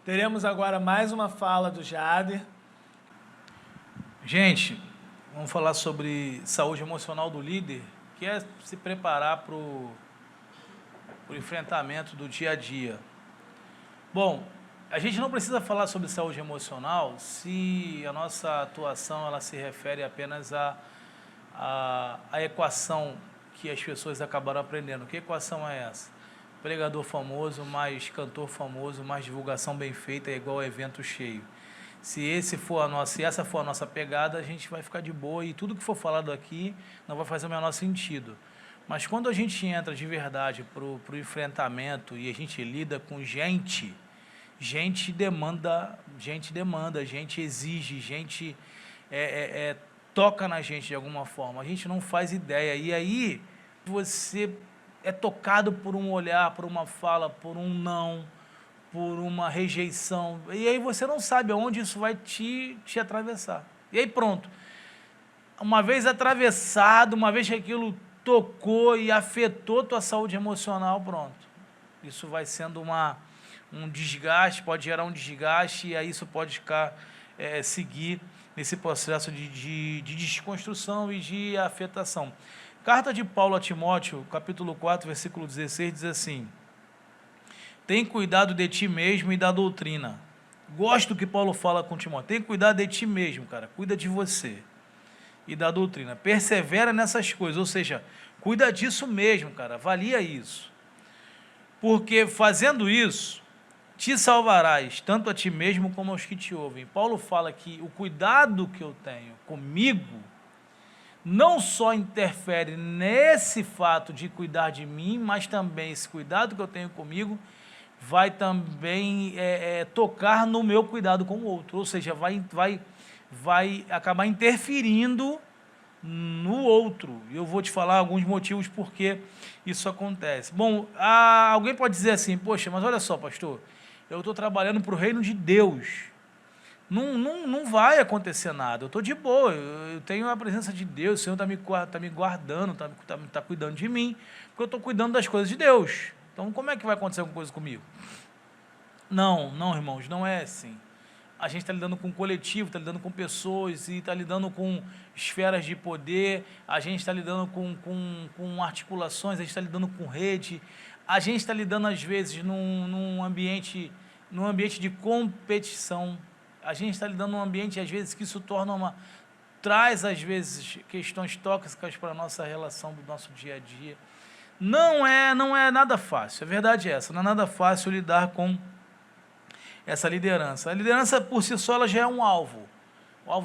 Teremos agora mais uma fala do Jader. Gente, vamos falar sobre saúde emocional do líder, que é se preparar para o enfrentamento do dia a dia. Bom, a gente não precisa falar sobre saúde emocional se a nossa atuação ela se refere apenas à equação que as pessoas acabaram aprendendo. Que equação é essa? Pregador famoso, mais cantor famoso, mais divulgação bem feita é igual a evento cheio. Se essa for a nossa pegada, a gente vai ficar de boa e tudo que for falado aqui não vai fazer o menor sentido. Mas quando a gente entra de verdade para o enfrentamento e a gente lida com gente demanda, gente exige, gente toca na gente de alguma forma, a gente não faz ideia. E aí você é tocado por um olhar, por uma fala, por um não, por uma rejeição, e aí você não sabe aonde isso vai te atravessar. E aí pronto, uma vez atravessado, uma vez que aquilo tocou e afetou tua saúde emocional, pronto. Isso vai sendo um desgaste, pode gerar um desgaste, e aí isso pode seguir nesse processo de desconstrução e de afetação. Carta de Paulo a Timóteo, capítulo 4, versículo 16, diz assim: tem cuidado de ti mesmo e da doutrina. Gosto do que Paulo fala com Timóteo. Tem cuidado de ti mesmo, cara. Cuida de você e da doutrina. Persevera nessas coisas, ou seja, cuida disso mesmo, cara. Avalia isso. Porque fazendo isso, te salvarás, tanto a ti mesmo como aos que te ouvem. Paulo fala que o cuidado que eu tenho comigo não só interfere nesse fato de cuidar de mim, mas também esse cuidado que eu tenho comigo vai também tocar no meu cuidado com o outro, ou seja, vai acabar interferindo no outro. E eu vou te falar alguns motivos por que isso acontece. Bom, alguém pode dizer assim: poxa, mas olha só, pastor, eu estou trabalhando para o reino de Deus. Não vai acontecer nada, eu estou de boa, eu tenho a presença de Deus, o Senhor está me guardando, está cuidando de mim, porque eu estou cuidando das coisas de Deus. Então, como é que vai acontecer alguma coisa comigo? Não, irmãos, não é assim. A gente está lidando com coletivo, está lidando com pessoas, e está lidando com esferas de poder, a gente está lidando com articulações, a gente está lidando com rede, a gente está lidando, às vezes, num ambiente de competição. A gente está lidando num ambiente, às vezes, que isso traz, às vezes, questões tóxicas para a nossa relação do nosso dia a dia. Não é nada fácil, a verdade é essa, não é nada fácil lidar com essa liderança. A liderança, por si só, ela já é um alvo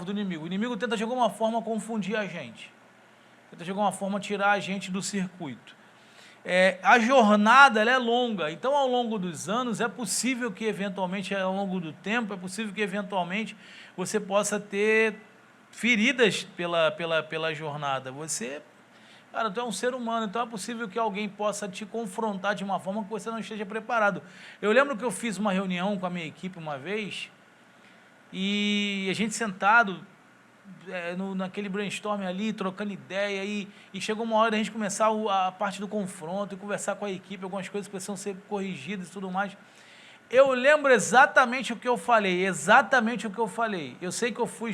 do inimigo. O inimigo tenta, de alguma forma, confundir a gente, tenta, de alguma forma, tirar a gente do circuito. A jornada ela é longa, então ao longo dos anos é possível que eventualmente, ao longo do tempo, é possível que eventualmente você possa ter feridas pela jornada. Cara, tu é um ser humano, então é possível que alguém possa te confrontar de uma forma que você não esteja preparado. Eu lembro que eu fiz uma reunião com a minha equipe uma vez, e a gente sentado naquele brainstorm ali, trocando ideia, e chegou uma hora da gente começar a parte do confronto e conversar com a equipe, algumas coisas que precisam ser corrigidas e tudo mais. Eu lembro exatamente o que eu falei, Eu sei que eu fui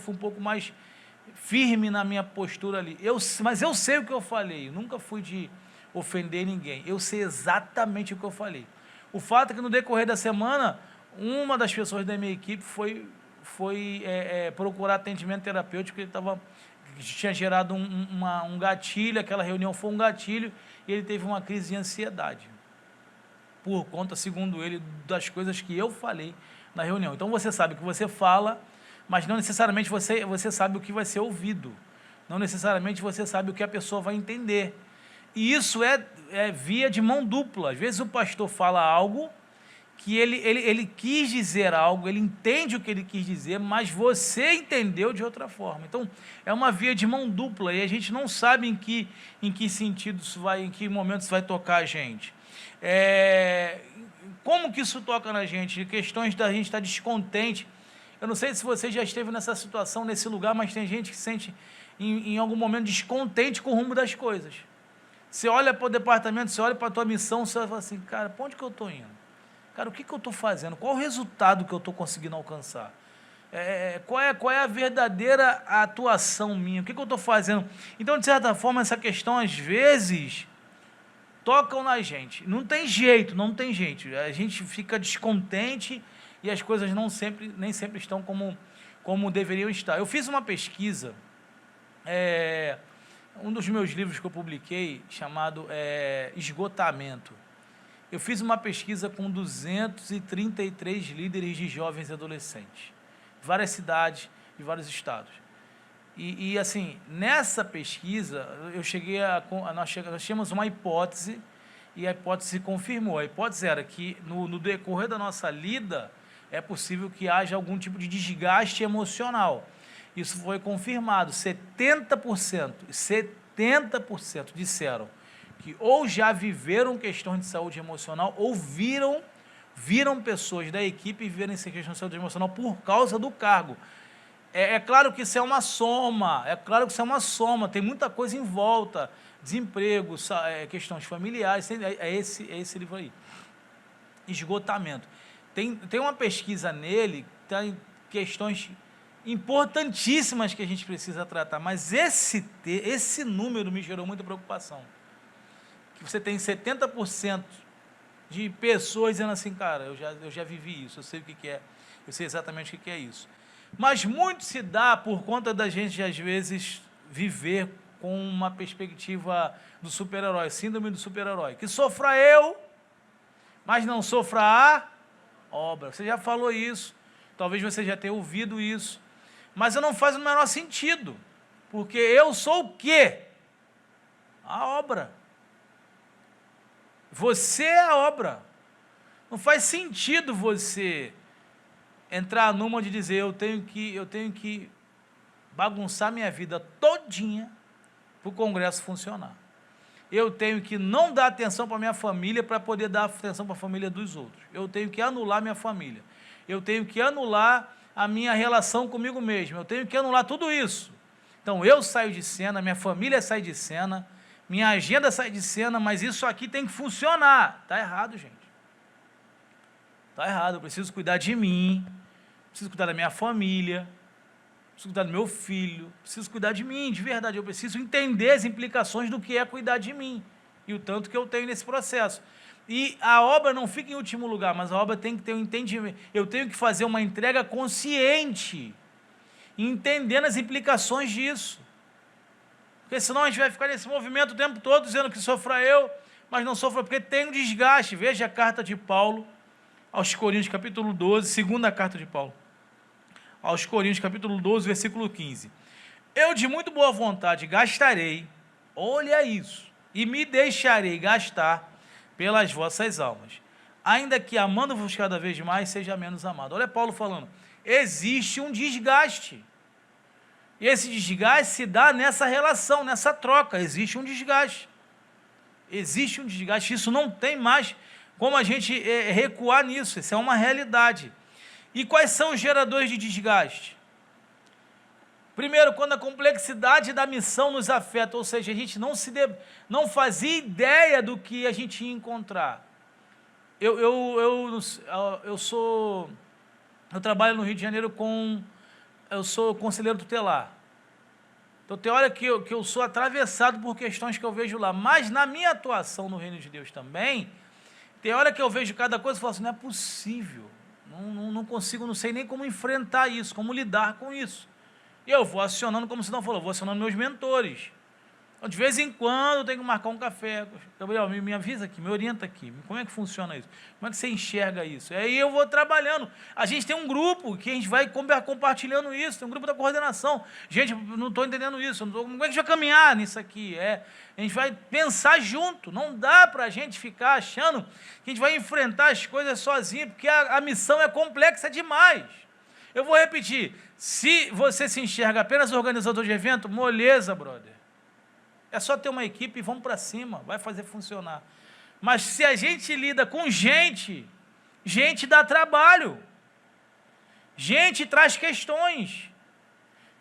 um pouco mais firme na minha postura ali, mas eu sei o que eu falei, eu nunca fui de ofender ninguém, eu sei exatamente o que eu falei. O fato é que no decorrer da semana, uma das pessoas da minha equipe foi procurar atendimento terapêutico, ele tinha gerado um gatilho, aquela reunião foi um gatilho, e ele teve uma crise de ansiedade, por conta, segundo ele, das coisas que eu falei na reunião. Então você sabe o que você fala, mas não necessariamente você sabe o que vai ser ouvido, não necessariamente você sabe o que a pessoa vai entender, e isso é via de mão dupla. Às vezes o pastor fala algo, que ele quis dizer algo, ele entende o que ele quis dizer, mas você entendeu de outra forma. Então, é uma via de mão dupla, e a gente não sabe em que sentido isso vai, em que momento isso vai tocar a gente. Como que isso toca na gente? Questões da gente estar descontente. Eu não sei se você já esteve nessa situação, nesse lugar, mas tem gente que se sente em algum momento descontente com o rumo das coisas. Você olha para o departamento, você olha para a tua missão, você fala assim: cara, para onde que eu estou indo? Cara, o que eu estou fazendo? Qual o resultado que eu estou conseguindo alcançar? Qual é a verdadeira atuação minha? O que eu estou fazendo? Então, de certa forma, essa questão, às vezes, tocam na gente. Não tem jeito, não tem jeito. A gente fica descontente e as coisas nem sempre estão como deveriam estar. Eu fiz uma pesquisa, um dos meus livros que eu publiquei, chamado Esgotamento. Eu fiz uma pesquisa com 233 líderes de jovens e adolescentes, de várias cidades, de vários estados. E assim, nessa pesquisa, nós tínhamos uma hipótese, e a hipótese se confirmou. A hipótese era que, no decorrer da nossa lida, é possível que haja algum tipo de desgaste emocional. Isso foi confirmado. 70% disseram que ou já viveram questões de saúde emocional ou viram pessoas da equipe viverem essa questão de saúde emocional por causa do cargo. É claro que isso é uma soma, tem muita coisa em volta, desemprego, questões familiares, é esse livro aí, Esgotamento. Tem uma pesquisa nele, tem questões importantíssimas que a gente precisa tratar, mas esse número me gerou muita preocupação. Que você tem 70% de pessoas dizendo assim, cara, eu já vivi isso, eu sei o que é, eu sei exatamente o que é isso. Mas muito se dá por conta da gente, às vezes, viver com uma perspectiva do super-herói, síndrome do super-herói, que sofra eu, mas não sofra a obra. Você já falou isso, talvez você já tenha ouvido isso, mas não faz o menor sentido, porque eu sou o quê? A obra. Você é a obra. Não faz sentido você entrar numa de dizer eu tenho que bagunçar minha vida todinha para o Congresso funcionar. Eu tenho que não dar atenção para minha família para poder dar atenção para a família dos outros. Eu tenho que anular minha família. Eu tenho que anular a minha relação comigo mesmo. Eu tenho que anular tudo isso. Então eu saio de cena, minha família sai de cena, minha agenda sai de cena, mas isso aqui tem que funcionar. Está errado, gente. Está errado. Eu preciso cuidar de mim, preciso cuidar da minha família, preciso cuidar do meu filho, preciso cuidar de mim, de verdade. Eu preciso entender as implicações do que é cuidar de mim e o tanto que eu tenho nesse processo. E a obra não fica em último lugar, mas a obra tem que ter um entendimento. Eu tenho que fazer uma entrega consciente, entendendo as implicações disso. Porque senão a gente vai ficar nesse movimento o tempo todo, dizendo que sofra eu, mas não sofra, porque tem um desgaste. Veja a carta de Paulo aos Coríntios, capítulo 12, segunda carta de Paulo, aos Coríntios, capítulo 12, versículo 15. Eu de muito boa vontade gastarei, olha isso, e me deixarei gastar pelas vossas almas, ainda que amando-vos cada vez mais, seja menos amado. Olha Paulo falando, existe um desgaste. E esse desgaste se dá nessa relação, nessa troca, existe um desgaste. Existe um desgaste, isso não tem mais como a gente recuar nisso, isso é uma realidade. E quais são os geradores de desgaste? Primeiro, quando a complexidade da missão nos afeta, ou seja, a gente não fazia ideia do que a gente ia encontrar. Eu trabalho no Rio de Janeiro eu sou conselheiro tutelar. Então tem hora que eu sou atravessado por questões que eu vejo lá, mas na minha atuação no Reino de Deus também, tem hora que eu vejo cada coisa e falo assim, não é possível, não consigo, não sei nem como enfrentar isso, como lidar com isso. E eu vou acionando, como o senhor falou, vou acionando meus mentores. Então, de vez em quando, eu tenho que marcar um café. Gabriel, me avisa aqui, me orienta aqui. Como é que funciona isso? Como é que você enxerga isso? E aí eu vou trabalhando. A gente tem um grupo que a gente vai compartilhando isso, tem um grupo da coordenação. Gente, não estou entendendo isso. Como é que a gente vai caminhar nisso aqui? A gente vai pensar junto. Não dá para a gente ficar achando que a gente vai enfrentar as coisas sozinho, porque a missão é complexa demais. Eu vou repetir. Se você se enxerga apenas organizador de evento, moleza, brother. É só ter uma equipe e vamos para cima, vai fazer funcionar. Mas se a gente lida com gente dá trabalho. Gente traz questões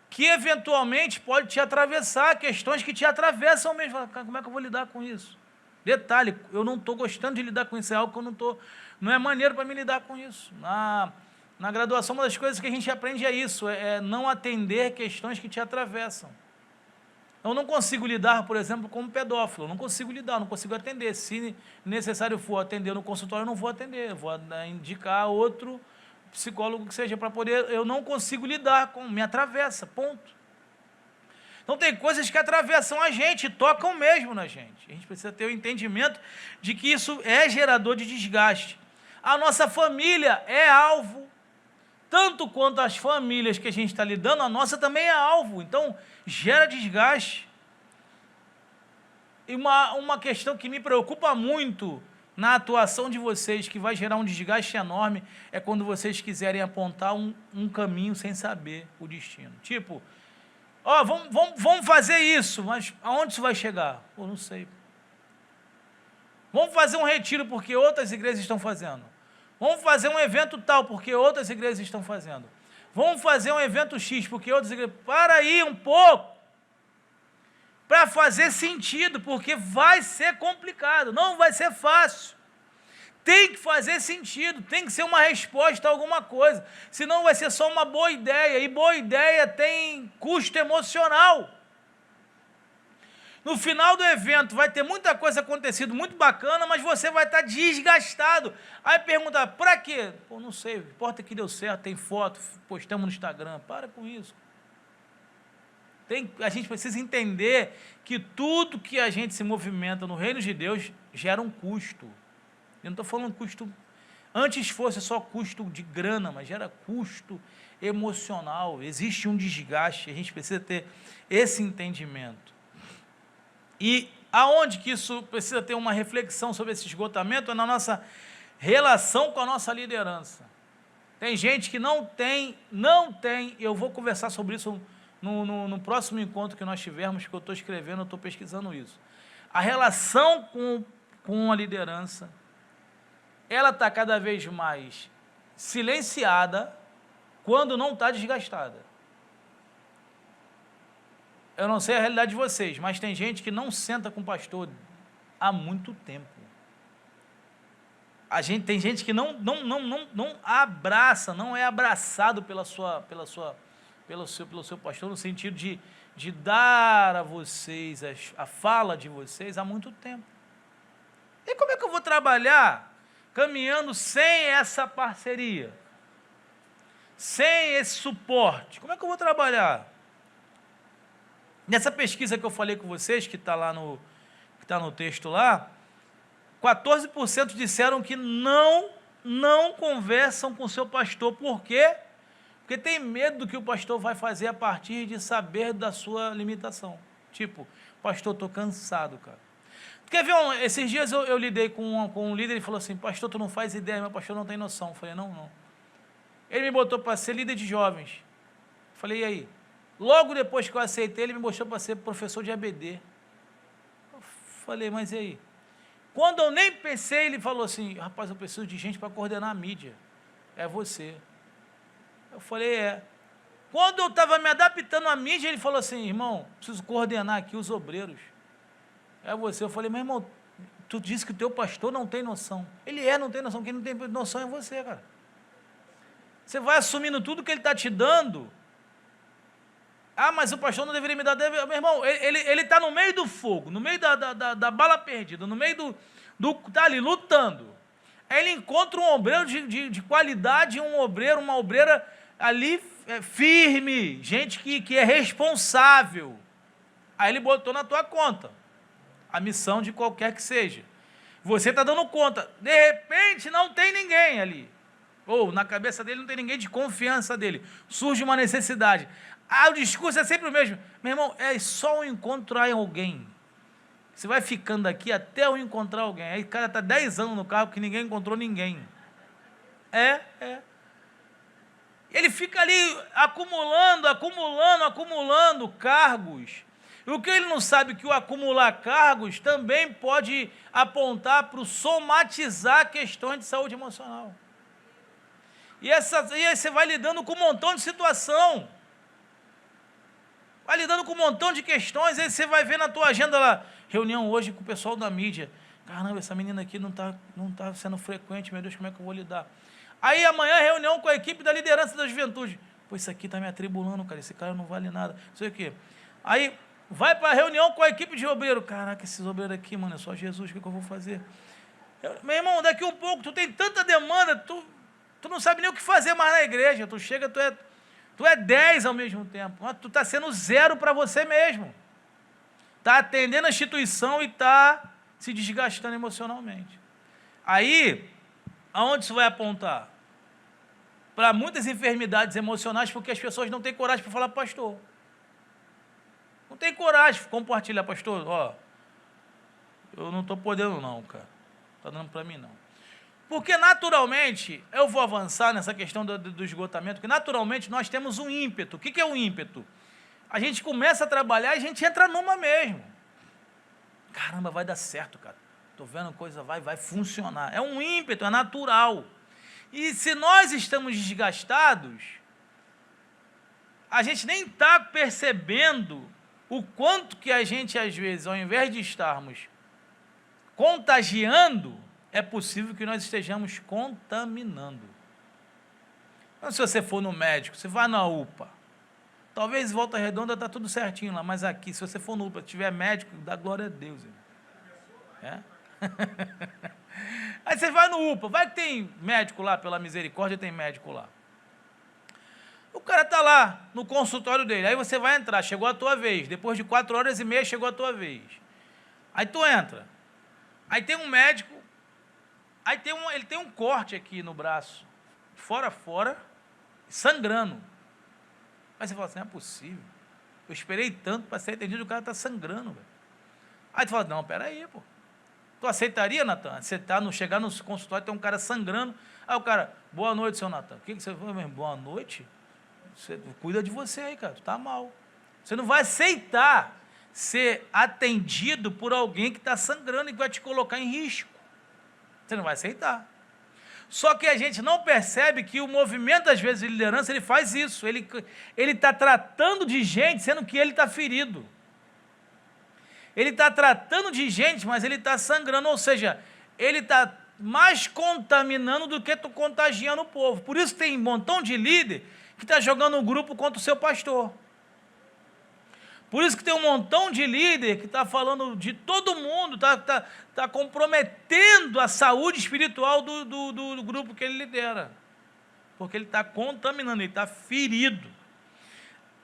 que eventualmente pode te atravessar, questões que te atravessam mesmo. Como é que eu vou lidar com isso? Detalhe, eu não estou gostando de lidar com isso, é algo que eu não estou não é maneiro para me lidar com isso. Na graduação, uma das coisas que a gente aprende é isso, é não atender questões que te atravessam. Eu não consigo lidar, por exemplo, com um pedófilo, não consigo lidar, não consigo atender. Se necessário for atender no consultório, eu não vou atender, eu vou indicar outro psicólogo que seja para poder, eu não consigo lidar com, me atravessa, ponto. Então tem coisas que atravessam a gente, tocam mesmo na gente. A gente precisa ter o entendimento de que isso é gerador de desgaste. A nossa família é alvo, tanto quanto as famílias que a gente está lidando, a nossa também é alvo. Então, gera desgaste. E uma questão que me preocupa muito na atuação de vocês, que vai gerar um desgaste enorme, é quando vocês quiserem apontar um caminho sem saber o destino. Tipo, ó, vamos fazer isso, mas aonde isso vai chegar? Pô, não sei. Vamos fazer um retiro porque outras igrejas estão fazendo. Vamos fazer um evento tal porque outras igrejas estão fazendo. Vamos fazer um evento X porque outras igrejas... Para aí um pouco, para fazer sentido, porque vai ser complicado, não vai ser fácil. Tem que fazer sentido, tem que ser uma resposta a alguma coisa, senão vai ser só uma boa ideia, e boa ideia tem custo emocional. No final do evento vai ter muita coisa acontecendo, muito bacana, mas você vai estar desgastado. Aí pergunta, para quê? Pô, não sei, importa que deu certo, tem foto, postamos no Instagram, para com isso. A gente precisa entender que tudo que a gente se movimenta no reino de Deus gera um custo. Eu não estou falando custo, antes fosse só custo de grana, mas gera custo emocional, existe um desgaste, a gente precisa ter esse entendimento. E aonde que isso precisa ter uma reflexão sobre esse esgotamento? É na nossa relação com a nossa liderança. Tem gente que não tem, eu vou conversar sobre isso no próximo encontro que nós tivermos, que eu estou escrevendo, eu estou pesquisando isso. A relação com a liderança, ela está cada vez mais silenciada quando não está desgastada. Eu não sei a realidade de vocês, mas tem gente que não senta com o pastor há muito tempo. Tem gente que não abraça, não é abraçado pelo seu pastor, no sentido de dar a vocês a fala de vocês há muito tempo. E como é que eu vou trabalhar caminhando sem essa parceria? Sem esse suporte? Como é que eu vou trabalhar? Nessa pesquisa que eu falei com vocês, que está no texto lá, 14% disseram que não conversam com o seu pastor. Por quê? Porque tem medo do que o pastor vai fazer a partir de saber da sua limitação. Tipo, pastor, estou cansado, cara. Quer ver, esses dias eu lidei com um líder, ele falou assim, pastor, tu não faz ideia, meu pastor não tem noção. Eu falei, não. Ele me botou para ser líder de jovens. Eu falei, e aí? Logo depois que eu aceitei, ele me mostrou para ser professor de ABD. Eu falei, mas e aí? Quando eu nem pensei, ele falou assim, rapaz, eu preciso de gente para coordenar a mídia. É você. Eu falei, é. Quando eu estava me adaptando à mídia, ele falou assim, irmão, preciso coordenar aqui os obreiros. É você. Eu falei, meu irmão, tu disse que o teu pastor não tem noção. Ele não tem noção. Quem não tem noção é você, cara. Você vai assumindo tudo que ele está te dando. Ah, mas o pastor não deveria me dar... Meu irmão, ele está no meio do fogo, no meio da bala perdida, no meio está ali lutando. Aí ele encontra um obreiro de qualidade, uma obreira ali firme, gente que é responsável. Aí ele botou na tua conta a missão de qualquer que seja. Você está dando conta. De repente não tem ninguém ali. Ou na cabeça dele não tem ninguém de confiança dele. Surge uma necessidade. O discurso é sempre o mesmo. Meu irmão, é só encontrar alguém. Você vai ficando aqui até eu encontrar alguém. Aí o cara está 10 anos no carro que ninguém encontrou ninguém. Ele fica ali acumulando cargos. E o que ele não sabe é que o acumular cargos também pode apontar para o somatizar questões de saúde emocional. E aí você vai lidando com um montão de situação. Vai lidando com um montão de questões, aí você vai ver na tua agenda lá, reunião hoje com o pessoal da mídia. Caramba, essa menina aqui não tá sendo frequente, meu Deus, como é que eu vou lidar? Aí amanhã reunião com a equipe da liderança da juventude. Pô, isso aqui tá me atribulando, cara, esse cara não vale nada, não sei o quê. Aí vai para a reunião com a equipe de obreiro. Caraca, esses obreiros aqui, mano, é só Jesus, o que eu vou fazer? Meu irmão, daqui um pouco, tu tem tanta demanda, tu não sabe nem o que fazer mais na igreja. Tu chega, tu é 10 ao mesmo tempo. Tu está sendo 0 para você mesmo. Está atendendo a instituição e está se desgastando emocionalmente. Aí, aonde isso vai apontar? Para muitas enfermidades emocionais, porque as pessoas não têm coragem para falar para o pastor. Não tem coragem de compartilhar, pastor, ó, eu não estou podendo não, cara. Não está dando para mim não. Porque naturalmente, eu vou avançar nessa questão do esgotamento, porque naturalmente nós temos um ímpeto. O que é o ímpeto? A gente começa a trabalhar e a gente entra numa mesmo. Caramba, vai dar certo, cara. Estou vendo coisa, vai funcionar. É um ímpeto, é natural. E se nós estamos desgastados, a gente nem está percebendo o quanto que a gente, às vezes, ao invés de estarmos contagiando, é possível que nós estejamos contaminando. Então, se você for no médico, você vai na UPA, talvez em Volta Redonda está tudo certinho lá, mas aqui, se você for no UPA, tiver médico, dá glória a Deus. É? Aí você vai no UPA, vai que tem médico lá, pela misericórdia, tem médico lá. O cara está lá no consultório dele, aí você vai entrar, chegou a tua vez, depois de 4h30 chegou a tua vez. Aí tu entra, aí tem um médico, aí ele tem um corte aqui no braço, fora, sangrando. Aí você fala assim, não é possível, eu esperei tanto para ser atendido, o cara está sangrando, velho. Aí tu fala, não, peraí, pô. Tu aceitaria, Natan? Você chegar no consultório, tem um cara sangrando, aí o cara, boa noite, seu Natan. O que você falou mesmo? Boa noite? Você cuida de você aí, cara, tu tá mal. Você não vai aceitar ser atendido por alguém que está sangrando e vai te colocar em risco. Você não vai aceitar. Só que a gente não percebe que o movimento, às vezes, de liderança, ele faz isso. Ele está tratando de gente, sendo que ele está ferido. Ele está tratando de gente, mas ele está sangrando. Ou seja, ele está mais contaminando do que contagiando o povo. Por isso tem um montão de líder que está jogando um grupo contra o seu pastor. Por isso que tem um montão de líder que está falando de todo mundo, está comprometendo a saúde espiritual do grupo que ele lidera. Porque ele está contaminando, ele está ferido.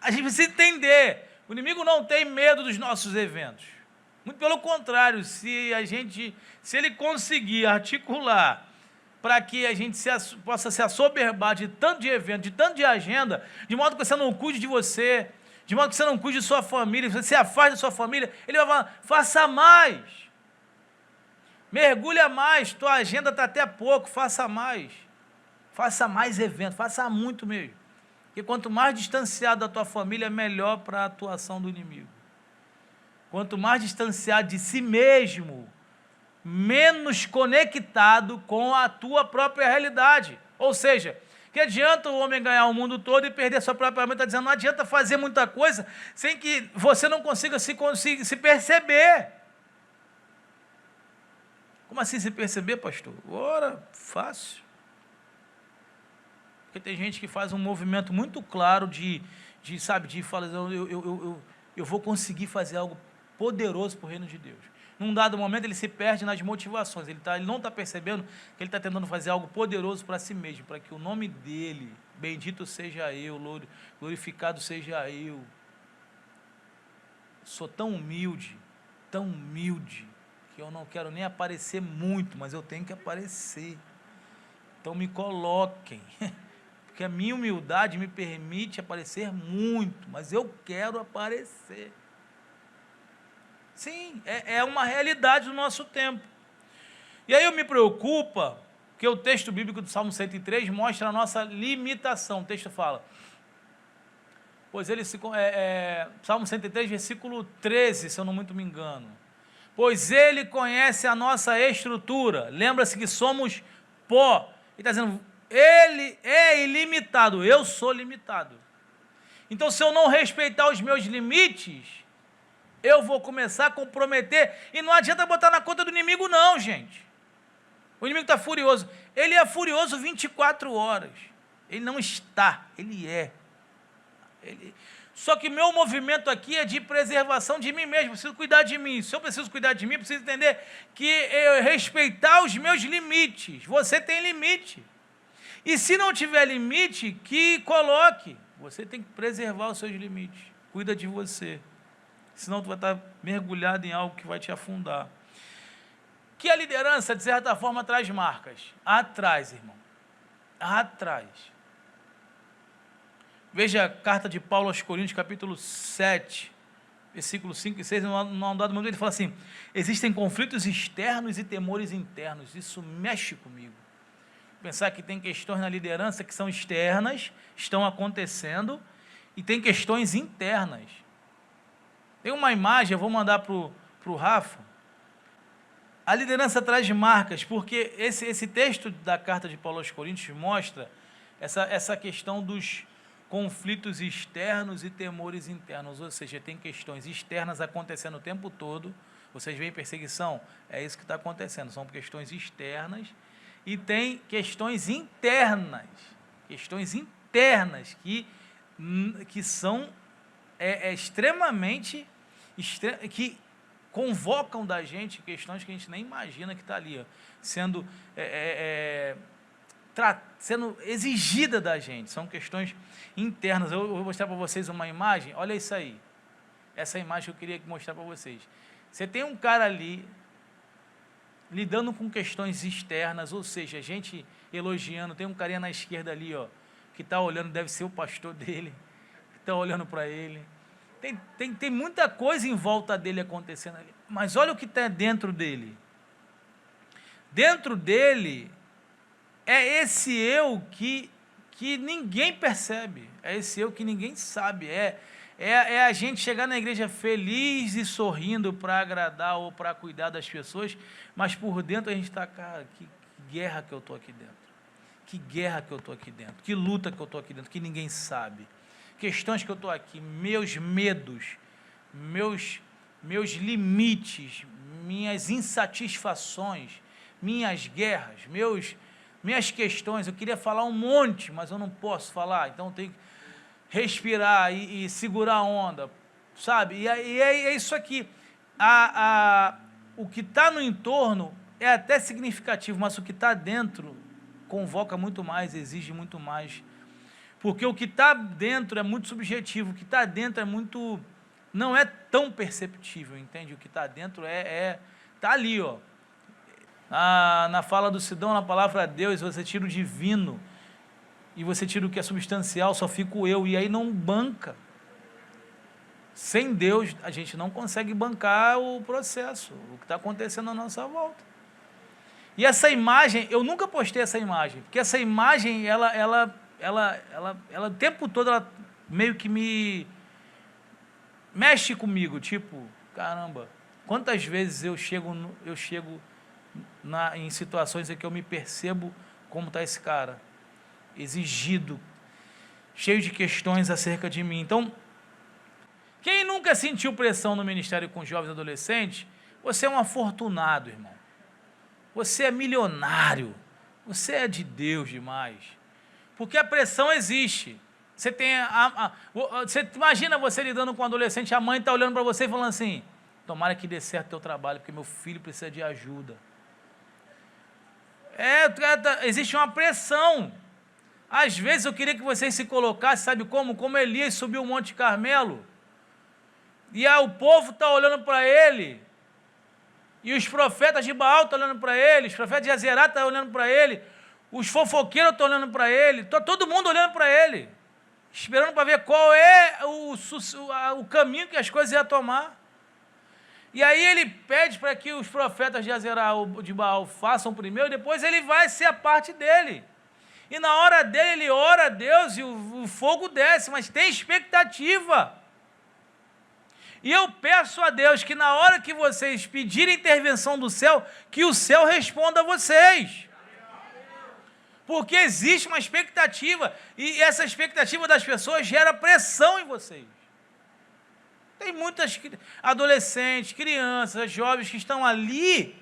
A gente precisa entender, o inimigo não tem medo dos nossos eventos. Muito pelo contrário, se ele conseguir articular para que a gente possa se assoberbar de tanto de evento, de tanto de agenda, de modo que você não cuide de você, de modo que você não cuide de sua família, você se afaste da sua família, ele vai falar, faça mais, mergulha mais, tua agenda está até pouco, faça mais eventos, faça muito mesmo, porque quanto mais distanciado da tua família, melhor para a atuação do inimigo. Quanto mais distanciado de si mesmo, menos conectado com a tua própria realidade. Ou seja, que adianta o homem ganhar o mundo todo e perder a sua própria mente? Está dizendo, não adianta fazer muita coisa sem que você não consiga se perceber. Como assim se perceber, pastor? Ora, fácil. Porque tem gente que faz um movimento muito claro de falar, eu vou conseguir fazer algo poderoso para o reino de Deus. Num dado momento ele se perde nas motivações, ele não está percebendo que ele está tentando fazer algo poderoso para si mesmo, para que o nome dele, bendito seja eu, glorificado seja eu. Sou tão humilde, que eu não quero nem aparecer muito, mas eu tenho que aparecer. Então me coloquem, porque a minha humildade me permite aparecer muito, mas eu quero aparecer. Sim, é uma realidade do nosso tempo. E aí eu me preocupa, que o texto bíblico do Salmo 103 mostra a nossa limitação. O texto fala, pois ele Salmo 103, versículo 13, se eu não muito me engano. Pois ele conhece a nossa estrutura. Lembra-se que somos pó. Ele está dizendo, ele é ilimitado, eu sou limitado. Então, se eu não respeitar os meus limites, Eu vou começar a comprometer, e não adianta botar na conta do inimigo não, gente. O inimigo está furioso. Ele é furioso 24 horas. Ele não está, ele é. Só que meu movimento aqui é de preservação de mim mesmo, preciso cuidar de mim. Se eu preciso cuidar de mim, preciso entender que eu respeitar os meus limites. Você tem limite. E se não tiver limite, que coloque. Você tem que preservar os seus limites. Cuida de você. Senão tu vai estar mergulhado em algo que vai te afundar. Que a liderança, de certa forma, traz marcas. Atrás, irmão. Atrás. Veja a carta de Paulo aos Coríntios, capítulo 7, versículos 5 e 6, num dado momento ele fala assim, existem conflitos externos e temores internos. Isso mexe comigo. Pensar que tem questões na liderança que são externas, estão acontecendo, e tem questões internas. Tem uma imagem, eu vou mandar para o Rafa. A liderança traz marcas, porque esse texto da carta de Paulo aos Coríntios mostra essa questão dos conflitos externos e temores internos, ou seja, tem questões externas acontecendo o tempo todo. Vocês veem perseguição? É isso que está acontecendo, são questões externas, e tem questões internas que são extremamente, que convocam da gente questões que a gente nem imagina que está ali, ó, sendo exigida da gente, são questões internas. Eu vou mostrar para vocês uma imagem, olha isso aí, essa imagem que eu queria mostrar para vocês. Você tem um cara ali, lidando com questões externas, ou seja, gente elogiando, tem um carinha na esquerda ali, ó, que está olhando, deve ser o pastor dele, que está olhando para ele, tem muita coisa em volta dele acontecendo ali, mas olha o que está dentro dele. Dentro dele é esse eu que ninguém percebe, é esse eu que ninguém sabe, é a gente chegar na igreja feliz e sorrindo para agradar ou para cuidar das pessoas, mas por dentro a gente está, cara, que guerra que eu estou aqui dentro, que guerra que eu estou aqui dentro, que luta que eu estou aqui dentro, que ninguém sabe, questões que eu estou aqui, meus medos, meus limites, minhas insatisfações, minhas guerras, minhas questões. Eu queria falar um monte, mas eu não posso falar, então eu tenho que respirar e segurar a onda, sabe? E é isso aqui. O que está no entorno é até significativo, mas o que está dentro convoca muito mais, exige muito mais. Porque o que está dentro é muito subjetivo, o que está dentro não é tão perceptível, entende? O que está dentro está ali, ó. Na fala do Sidão, na palavra de Deus, você tira o divino e você tira o que é substancial, só fica o eu, e aí não banca. Sem Deus, a gente não consegue bancar o processo, o que está acontecendo à nossa volta. E essa imagem, eu nunca postei essa imagem, porque essa imagem, ela o tempo todo, ela meio que me mexe comigo, tipo, caramba, quantas vezes eu chego em situações em que eu me percebo como está esse cara, exigido, cheio de questões acerca de mim. Então, quem nunca sentiu pressão no ministério com jovens e adolescentes, você é um afortunado, irmão. Você é milionário. Você é de Deus demais. Porque a pressão existe. Você tem você imagina você lidando com um adolescente, a mãe está olhando para você e falando assim, tomara que dê certo o teu trabalho, porque meu filho precisa de ajuda. Existe uma pressão. Às vezes eu queria que vocês se colocassem, sabe como Elias subiu o Monte Carmelo, e o povo está olhando para ele, e os profetas de Baal estão olhando para ele, os profetas de Azerá estão olhando para ele, os fofoqueiros estão olhando para ele, todo mundo olhando para ele, esperando para ver qual é o caminho que as coisas iam tomar. E aí ele pede para que os profetas de Azerá ou de Baal façam primeiro, depois ele vai ser a parte dele. E na hora dele, ele ora a Deus e o fogo desce, mas tem expectativa. E eu peço a Deus que na hora que vocês pedirem intervenção do céu, que o céu responda a vocês. Porque existe uma expectativa, e essa expectativa das pessoas gera pressão em vocês. Tem muitas adolescentes, crianças, jovens que estão ali,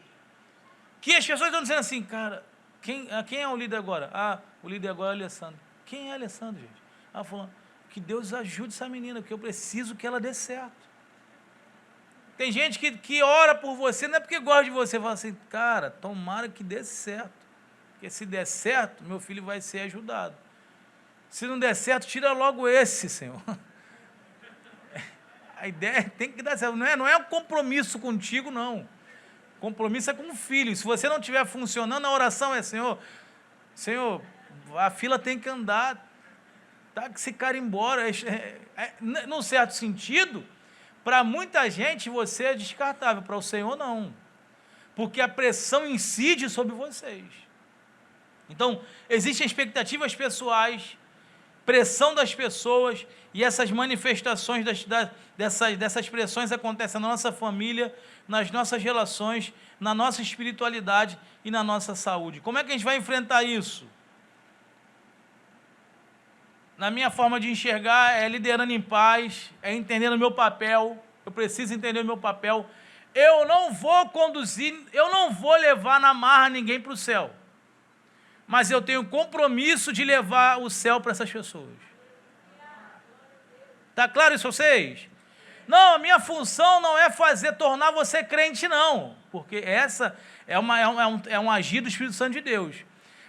que as pessoas estão dizendo assim, cara, quem é o líder agora? Ah, o líder agora é o Alessandro. Quem é Alessandro, gente? Ah, falando, que Deus ajude essa menina, porque eu preciso que ela dê certo. Tem gente que ora por você, não é porque gosta de você, fala assim, cara, tomara que dê certo. Porque se der certo, meu filho vai ser ajudado. Se não der certo, tira logo esse, Senhor. A ideia tem que dar certo. Não é um compromisso contigo, não. Compromisso é com o filho. Se você não estiver funcionando, a oração é, Senhor, a fila tem que andar. Tá que esse cara embora. Num certo sentido, para muita gente você é descartável. Para o Senhor, não. Porque a pressão incide sobre vocês. Então, existem expectativas pessoais, pressão das pessoas, e essas manifestações dessas pressões acontecem na nossa família, nas nossas relações, na nossa espiritualidade e na nossa saúde. Como é que a gente vai enfrentar isso? Na minha forma de enxergar, é liderando em paz, é entendendo o meu papel. Eu preciso entender o meu papel. Eu não vou conduzir, eu não vou levar na marra ninguém para o céu. Mas eu tenho compromisso de levar o céu para essas pessoas. Está claro isso para vocês? Não, a minha função não é tornar você crente, não. Porque essa é um agir do Espírito Santo de Deus.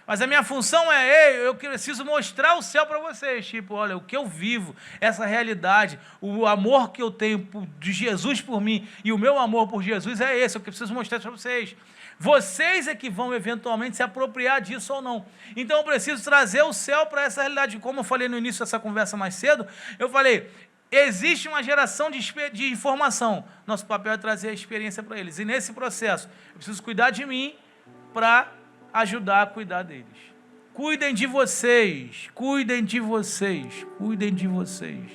Mas a minha função eu preciso mostrar o céu para vocês. Tipo, olha, o que eu vivo, essa realidade, o amor que eu tenho de Jesus por mim e o meu amor por Jesus é esse. Eu preciso mostrar isso para vocês. Vocês é que vão eventualmente se apropriar disso ou não. Então eu preciso trazer o céu para essa realidade. Como eu falei no início dessa conversa mais cedo, eu falei, existe uma geração de informação. Nosso papel é trazer a experiência para eles. E nesse processo, eu preciso cuidar de mim para ajudar a cuidar deles. Cuidem de vocês, cuidem de vocês, cuidem de vocês.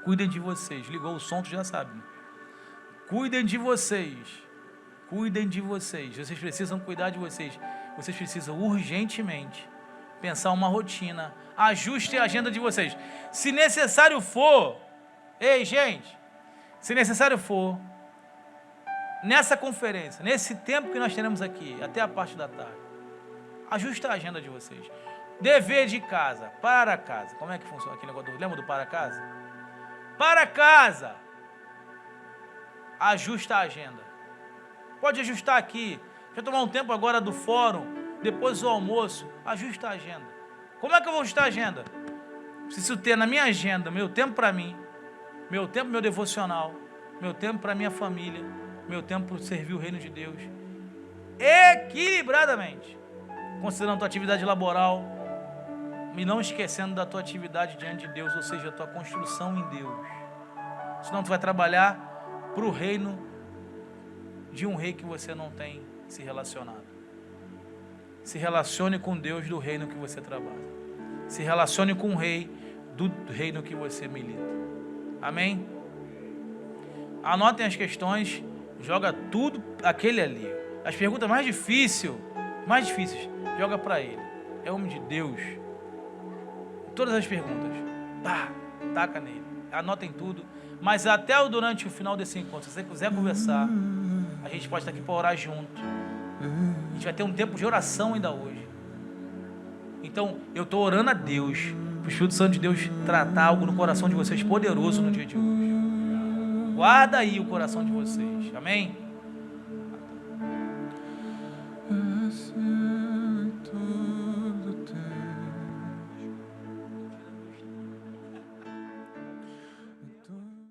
Cuidem de vocês. Ligou o som, tu já sabe. Cuidem de vocês. Cuidem de vocês. Vocês precisam cuidar de vocês. Vocês precisam urgentemente pensar uma rotina. Ajuste a agenda de vocês. Se necessário for, se necessário for, nessa conferência, nesse tempo que nós teremos aqui, até a parte da tarde, ajuste a agenda de vocês. Dever de casa, para casa. Como é que funciona aquele negócio? Lembra do para casa? Para casa. Ajusta a agenda. Pode ajustar aqui. Deixa eu tomar um tempo agora do fórum, depois do almoço. Ajusta a agenda. Como é que eu vou ajustar a agenda? Preciso ter na minha agenda meu tempo para mim, meu tempo, meu devocional, meu tempo para minha família, meu tempo para servir o reino de Deus, equilibradamente, considerando a tua atividade laboral, e não esquecendo da tua atividade diante de Deus, ou seja, a tua construção em Deus. Senão tu vai trabalhar para o reino de um rei que você não tem se relacionado. Se relacione com Deus do reino que você trabalha. Se relacione com o rei do reino que você milita. Amém? Anotem as questões, joga tudo aquele ali. As perguntas mais difíceis, joga para ele. É homem de Deus. Todas as perguntas, taca nele. Anotem tudo. Mas até durante o final desse encontro, se você quiser conversar, a gente pode estar aqui para orar junto. A gente vai ter um tempo de oração ainda hoje. Então, eu estou orando a Deus, para o Espírito Santo de Deus tratar algo no coração de vocês poderoso no dia de hoje. Guarda aí o coração de vocês. Amém?